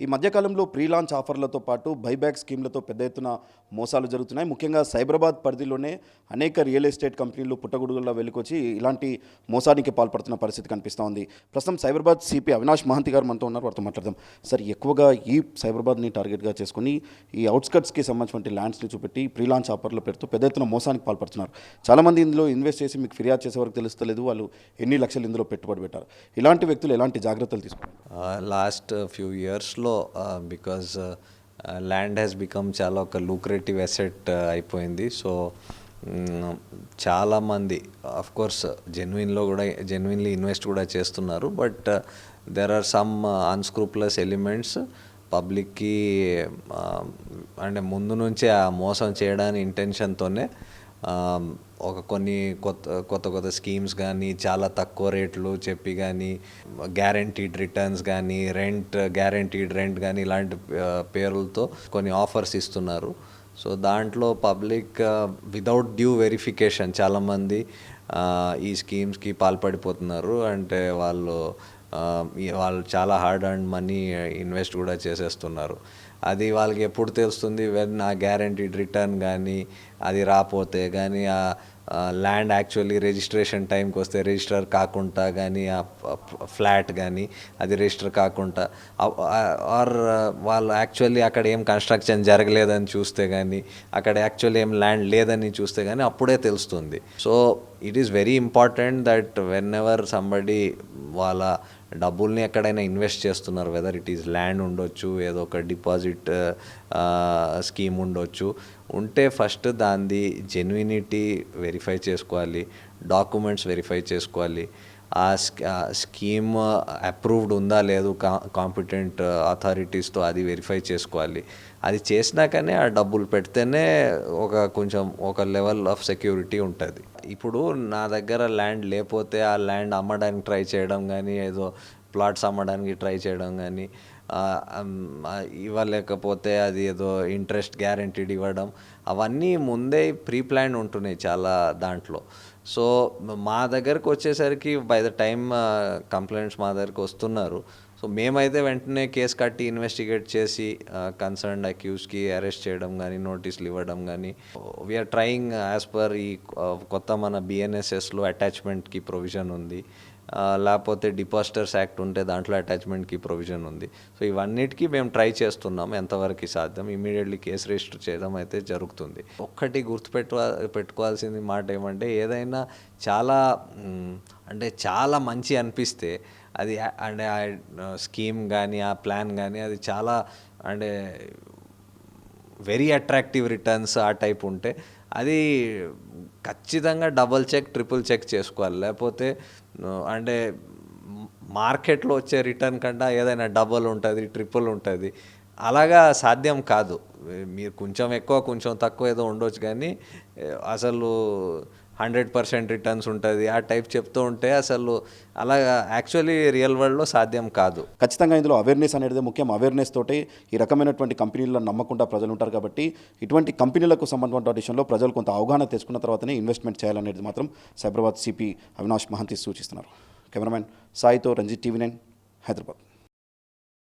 ఈ మధ్యకాలంలో pre launch ఆఫర్లతో పాటు బైబ్యాక్ స్కీమ్లతో పెద్ద ఎత్తున మోసాలు జరుగుతున్నాయి. ముఖ్యంగా సైబరాబాద్ పరిధిలోనే అనేక రియల్ ఎస్టేట్ కంపెనీలు పుట్టగొడుగుల్లో వెళ్ళుకొచ్చి ఇలాంటి మోసానికి పాల్పడుతున్న పరిస్థితి కనిపిస్తూ ఉంది. ప్రస్తుతం సైబరాబాద్ సిపి అవినాష్ మహంతి గారు మనతో ఉన్నారు, వారితో మాట్లాడదాం. సార్, ఎక్కువగా ఈ సైబరాబాద్ని టార్గెట్గా చేసుకుని ఈ అవుట్స్కట్స్కి సంబంధించిన ల్యాండ్స్ని చూపెట్టి ప్రీ లాంచ్ ఆఫర్లు పెడుతూ పెద్ద ఎత్తున మోసానికి పాల్పడుతున్నారు. చాలామంది ఇందులో ఇన్వెస్ట్ చేసి మీకు ఫిర్యాదు చేసే వరకు తెలుస్తలేదు వాళ్ళు ఎన్ని లక్షలు ఇందులో పెట్టుబడి పెట్టారు. ఇలాంటి వ్యక్తులు ఎలాంటి జాగ్రత్తలు తీసుకుంటారు? లాస్ట్ ఫ్యూ ఇయర్స్లో బికాజ్ ల్యాండ్ హ్యాస్ బికమ్ చాలా ఒక లూక్రేటివ్ అసెట్ అయిపోయింది. సో చాలామంది కోర్స్ జెన్యున్లీ ఇన్వెస్ట్ కూడా చేస్తున్నారు. But there are some unscrupulous elements పబ్లిక్కి అంటే ముందు నుంచే ఆ మోసం చేయడానికి ఇంటెన్షన్తోనే కొన్ని కొత్త స్కీమ్స్ కానీ చాలా తక్కువ రేట్లు చెప్పి కానీ గ్యారంటీడ్ రిటర్న్స్ కానీ గ్యారంటీడ్ రెంట్ కానీ ఇలాంటి పేర్లతో కొన్ని ఆఫర్స్ ఇస్తున్నారు. సో దాంట్లో పబ్లిక్ వితౌట్ డ్యూ వెరిఫికేషన్ చాలామంది ఈ స్కీమ్స్కి పాల్పడిపోతున్నారు. అంటే వాళ్ళు చాలా హార్డ్ అండ్ మనీ ఇన్వెస్ట్ కూడా చేసేస్తున్నారు. అది వాళ్ళకి ఎప్పుడు తెలుస్తుంది? వెన్ ఆ గ్యారంటీడ్ రిటర్న్ కానీ అది రాపోతే కానీ ఆ ల్యాండ్ యాక్చువల్లీ రిజిస్ట్రేషన్ టైంకి వస్తే రిజిస్టర్ కాకుండా కానీ ఆ ఫ్లాట్ కానీ అది రిజిస్టర్ కాకుండా ఆర్ వాళ్ళు యాక్చువల్లీ అక్కడ ఏం కన్స్ట్రక్షన్ జరగలేదని చూస్తే కానీ అక్కడ యాక్చువల్లీ ఏం ల్యాండ్ లేదని చూస్తే కానీ అప్పుడే తెలుస్తుంది. So it is very important that when ever somebody వాళ్ళ డబ్బుల్ని ఎక్కడైనా ఇన్వెస్ట్ చేస్తున్నారు, వెదర్ ఇట్ ఈస్ ల్యాండ్ ఉండొచ్చు, ఏదో ఒక డిపాజిట్ స్కీమ్ ఉండొచ్చు, ఉంటే ఫస్ట్ దాన్ని జెన్యూనిటీ వెరిఫై చేసుకోవాలి, డాక్యుమెంట్స్ వెరిఫై చేసుకోవాలి, ఆ స్కీమ్ అప్రూవ్డ్ ఉందా లేదు కాంపిటెంట్ అథారిటీస్తో అది వెరిఫై చేసుకోవాలి. అది చేసినాకనే ఆ డబ్బులు పెడితేనే కొంచెం ఒక లెవెల్ ఆఫ్ సెక్యూరిటీ ఉంటుంది. ఇప్పుడు నా దగ్గర ల్యాండ్ లేకపోతే ఆ ల్యాండ్ అమ్మడానికి ట్రై చేయడం కానీ, ఏదో ప్లాట్స్ అమ్మడానికి ట్రై చేయడం కానీ, ఇవ్వలేకపోతే అది ఏదో ఇంట్రెస్ట్ గ్యారంటీడ్ ఇవ్వడం, అవన్నీ ముందే ప్రీ ప్లాన్ ఉంటున్నాయి చాలా దాంట్లో. సో మా దగ్గరకు వచ్చేసరికి బై ద టైమ్ కంప్లైంట్స్ మా దగ్గరకు వస్తున్నారు. సో మేమైతే వెంటనే కేసు కట్టి ఇన్వెస్టిగేట్ చేసి కన్సర్న్డ్ అక్యూజ్కి అరెస్ట్ చేయడం కానీ, నోటీసులు ఇవ్వడం కానీ, వీఆర్ ట్రయింగ్ యాజ్ పర్ ఈ కొత్త మన బిఎన్ఎస్ఎస్లో అటాచ్మెంట్కి ప్రొవిజన్ ఉంది, లేకపోతే డిపాజిటర్స్ యాక్ట్ ఉంటే దాంట్లో అటాచ్మెంట్కి ప్రొవిజన్ ఉంది. సో ఇవన్నిటికీ మేము ట్రై చేస్తున్నాం ఎంతవరకు సాధ్యం. ఇమీడియట్లీ కేసు రిజిస్టర్ చేయడం అయితే జరుగుతుంది. ఒక్కటి పెట్టుకోవాల్సింది మాట ఏమంటే, ఏదైనా చాలా మంచి అనిపిస్తే అది అంటే ఆ స్కీమ్ కానీ ఆ ప్లాన్ కానీ అది చాలా వెరీ అట్రాక్టివ్ రిటర్న్స్ ఆ టైప్ ఉంటే అది ఖచ్చితంగా డబుల్ చెక్ ట్రిపుల్ చెక్ చేసుకోవాలి. లేకపోతే మార్కెట్లో వచ్చే రిటర్న్ కంటే ఏదైనా డబుల్ ఉంటుంది, ట్రిపుల్ ఉంటుంది. అలాగా సాధ్యం కాదు. మీరు కొంచెం ఎక్కువ కొంచెం తక్కువ ఏదో ఉండొచ్చు, కానీ అసలు 100% రిటర్న్స్ ఉంటుంది ఆ టైప్ చెప్తూ ఉంటే అసలు అలాగా యాక్చువల్లీ రియల్ వరల్డ్లో సాధ్యం కాదు. ఖచ్చితంగా ఇందులో అవేర్నెస్ అనేది ముఖ్యం. అవేర్నెస్ తోటి ఈ రకమైనటువంటి కంపెనీలను నమ్మకుండా ప్రజలు ఉంటారు. కాబట్టి ఇటువంటి కంపెనీలకు సంబంధించిన విషయంలో ప్రజలు కొంత అవగాహన తెచ్చుకున్న తర్వాతనే ఇన్వెస్ట్మెంట్ చేయాలనేది మాత్రం సైబరాబాద్ సిపి అవినాష్ మహంతి సూచిస్తున్నారు. కెమెరామెన్ సాయితో రంజిత్, TV9 హైదరాబాద్.